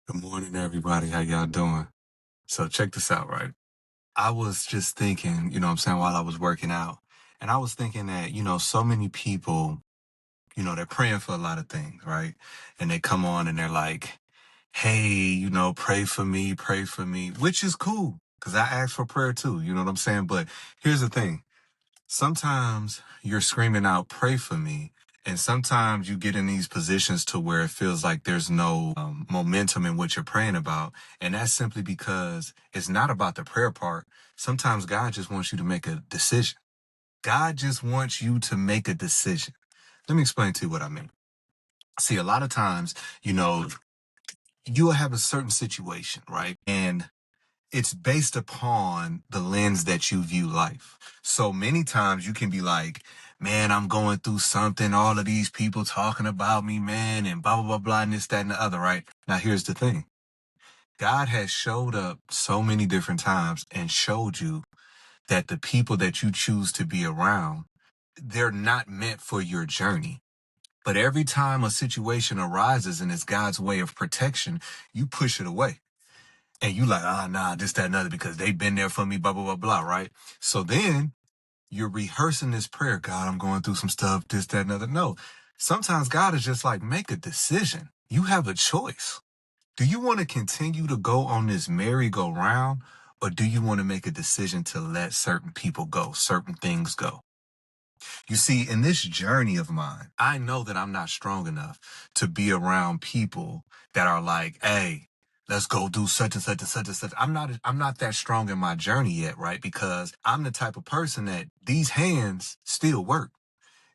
Good morning, everybody. How y'all doing? So check this out, right? I was just thinking, what I'm saying, while I was working out, and I was thinking that, so many people, they're praying for a lot of things, right? And they come on and they're like, hey, pray for me, which is cool because I ask for prayer too. You know what I'm saying? But here's the thing. Sometimes you're screaming out, pray for me. And sometimes you get in these positions to where it feels like there's no momentum in what you're praying about. And that's simply because it's not about the prayer part. Sometimes God just wants you to make a decision. God just wants you to make a decision. Let me explain to you what I mean. See, a lot of times, you know, you'll have a certain situation, right? And it's based upon the lens that you view life. So many times you can be like, man, I'm going through something. All of these people talking about me, man, and blah, blah, blah, blah, and this, that, and the other, right? Now, here's the thing. God has showed up so many different times and showed you that the people that you choose to be around, they're not meant for your journey. But every time a situation arises and it's God's way of protection, you push it away. And you like, nah, this, that, and other, because they've been there for me, blah, blah, blah, blah, right? So then you're rehearsing this prayer. God, I'm going through some stuff, this, that, and other. No, sometimes God is just like, make a decision. You have a choice. Do you want to continue to go on this merry-go-round, or do you want to make a decision to let certain people go, certain things go? You see, in this journey of mine, I know that I'm not strong enough to be around people that are like, hey, let's go do such and such and such and such. I'm not that strong in my journey yet, right? Because I'm the type of person that these hands still work.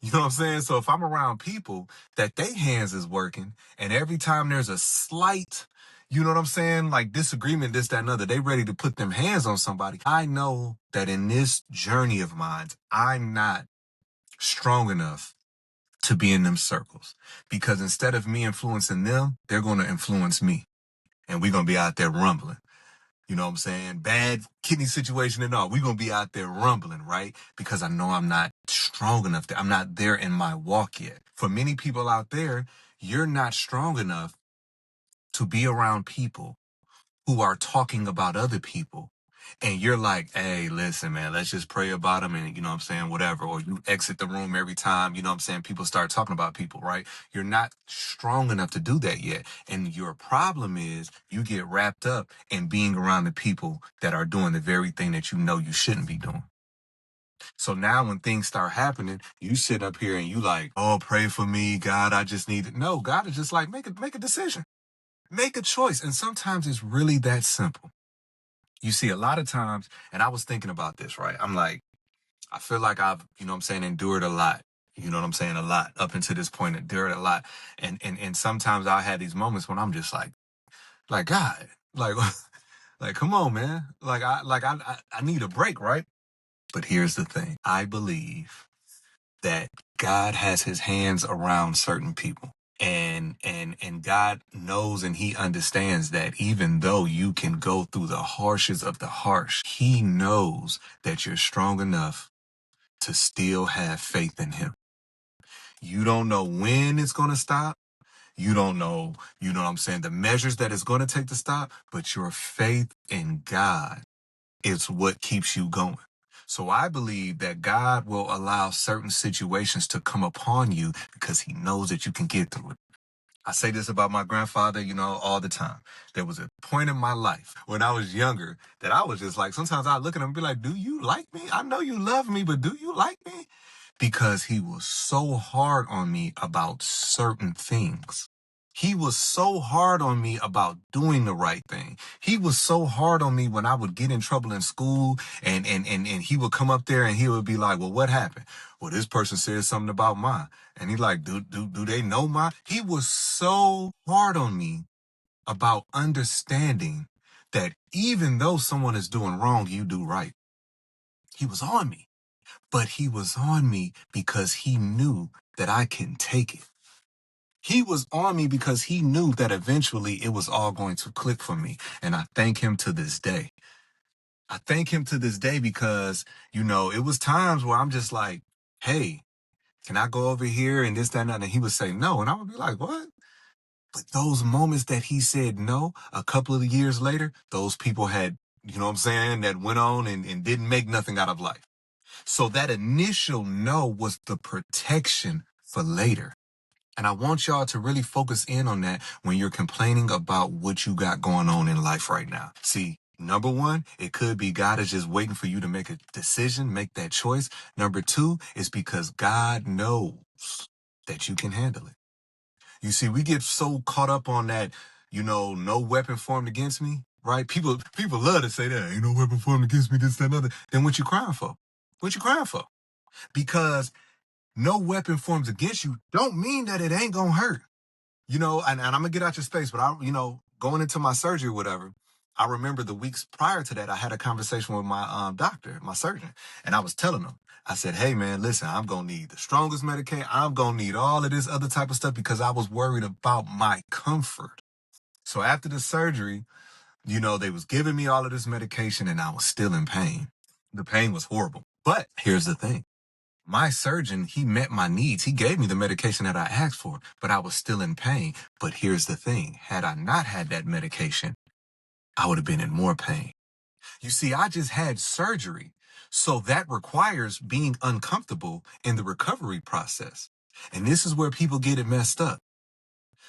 You know what I'm saying? So if I'm around people that they hands is working, and every time there's a slight, you know what I'm saying, like disagreement, this, that, and other, they ready to put them hands on somebody. I know that in this journey of mine, I'm not strong enough to be in them circles, because instead of me influencing them, they're going to influence me, and we're going to be out there rumbling. You know what I'm saying? Bad kidney situation and all. We're going to be out there rumbling, right? Because I know I'm not strong enough. I'm not there in my walk yet. For many people out there, you're not strong enough to be around people who are talking about other people. And you're like, hey, listen, man, let's just pray about them, and, you know what I'm saying, whatever. Or you exit the room every time, you know what I'm saying, people start talking about people, right? You're not strong enough to do that yet. And your problem is you get wrapped up in being around the people that are doing the very thing that you know you shouldn't be doing. So now when things start happening, you sit up here and you like, oh, pray for me, God, I just need it. No, God is just like, make a decision. Make a choice. And sometimes it's really that simple. You see, a lot of times, and I was thinking about this, right? I'm like, I feel like I've, you know what I'm saying, endured a lot. You know what I'm saying? A lot up until this point, endured a lot. And sometimes I had these moments when I'm just like God, like, like, come on, man. I need a break, right? But here's the thing. I believe that God has his hands around certain people. And God knows and he understands that even though you can go through the harshest of the harsh, he knows that you're strong enough to still have faith in him. You don't know when it's going to stop. You don't know, you know what I'm saying, the measures that it's going to take to stop, but your faith in God is what keeps you going. So I believe that God will allow certain situations to come upon you because he knows that you can get through it. I say this about my grandfather, all the time. There was a point in my life when I was younger that I was just like, sometimes I look at him and be like, do you like me? I know you love me, but do you like me? Because he was so hard on me about certain things. He was so hard on me about doing the right thing. He was so hard on me when I would get in trouble in school, and he would come up there and he would be like, well, what happened? Well, this person said something about mine. And he's like, do they know mine? He was so hard on me about understanding that even though someone is doing wrong, you do right. He was on me, but he was on me because he knew that I can take it. He was on me because he knew that eventually it was all going to click for me. And I thank him to this day. I thank him to this day because, it was times where I'm just like, hey, can I go over here and this, that, and that? And he would say no. And I would be like, what? But those moments that he said no, a couple of years later, those people had, you know what I'm saying, that went on and didn't make nothing out of life. So that initial no was the protection for later. And I want y'all to really focus in on that when you're complaining about what you got going on in life right now. See, number one, it could be God is just waiting for you to make a decision, make that choice. Number two is because God knows that you can handle it. You see, we get so caught up on that, no weapon formed against me, right? People love to say that, ain't no weapon formed against me, this, that, and other. Then what you crying for? What you crying for? Because no weapon forms against you don't mean that it ain't gonna hurt. And I'm gonna get out your space, but going into my surgery or whatever, I remember the weeks prior to that, I had a conversation with my doctor, my surgeon, and I was telling him, I said, hey man, listen, I'm gonna need the strongest medication. I'm gonna need all of this other type of stuff because I was worried about my comfort. So after the surgery, they was giving me all of this medication and I was still in pain. The pain was horrible. But here's the thing. My surgeon, he met my needs. He gave me the medication that I asked for, but I was still in pain. But here's the thing. Had I not had that medication, I would have been in more pain. You see, I just had surgery. So that requires being uncomfortable in the recovery process. And this is where people get it messed up.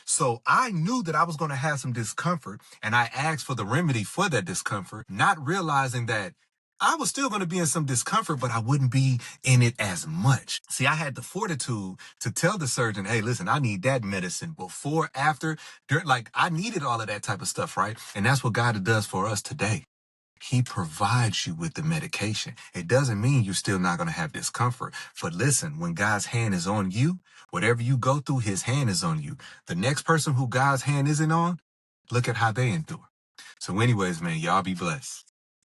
So I knew that I was going to have some discomfort, and I asked for the remedy for that discomfort, not realizing that I was still going to be in some discomfort, but I wouldn't be in it as much. See, I had the fortitude to tell the surgeon, hey, listen, I need that medicine before, after, during, like I needed all of that type of stuff, right? And that's what God does for us today. He provides you with the medication. It doesn't mean you're still not going to have discomfort. But listen, when God's hand is on you, whatever you go through, his hand is on you. The next person who God's hand isn't on, look at how they endure. So anyways, man, y'all be blessed.